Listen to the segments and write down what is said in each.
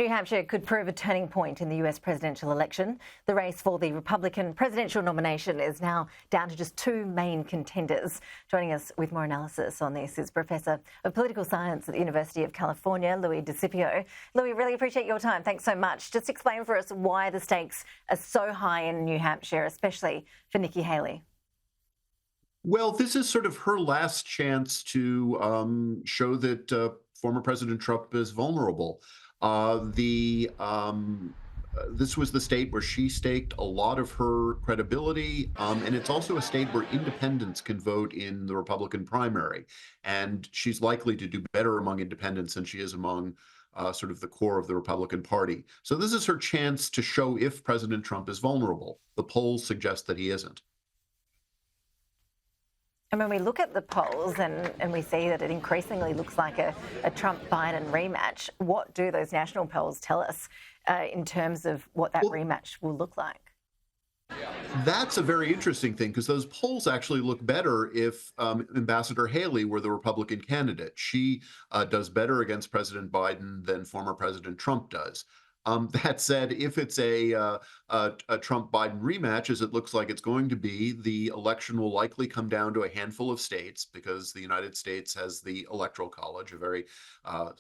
New Hampshire could prove a turning point in the US presidential election. The race for the Republican presidential nomination is now down to just two main contenders. Joining us with more analysis on this is Professor of Political Science at the University of California, DeSipio. Louis, really appreciate your time. Thanks so much. Just explain for us why the stakes are so high in New Hampshire, especially for Nikki Haley. Well, this is sort of her last chance to show that former President Trump is vulnerable. This was the state where she staked a lot of her credibility, and it's also a state where independents can vote in the Republican primary, and she's likely to do better among independents than she is among sort of the core of the Republican Party. So this is her chance to show if President Trump is vulnerable. The polls suggest that he isn't. And when we look at the polls and we see that it increasingly looks like a Trump-Biden rematch, what do those national polls tell us in terms of what that rematch will look like? That's a very interesting thing, because those polls actually look better if Ambassador Haley were the Republican candidate. She does better against President Biden than former President Trump does. That said, if it's a Trump-Biden rematch, as it looks like it's going to be, the election will likely come down to a handful of states, because the United States has the Electoral College, a very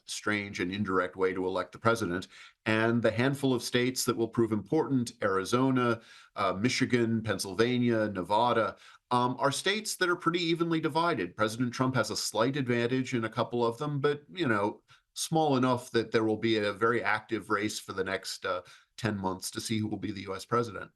strange and indirect way to elect the president. And the handful of states that will prove important, Arizona, Michigan, Pennsylvania, Nevada, are states that are pretty evenly divided. President Trump has a slight advantage in a couple of them, but, small enough that there will be a very active race for the next 10 months to see who will be the U.S. president.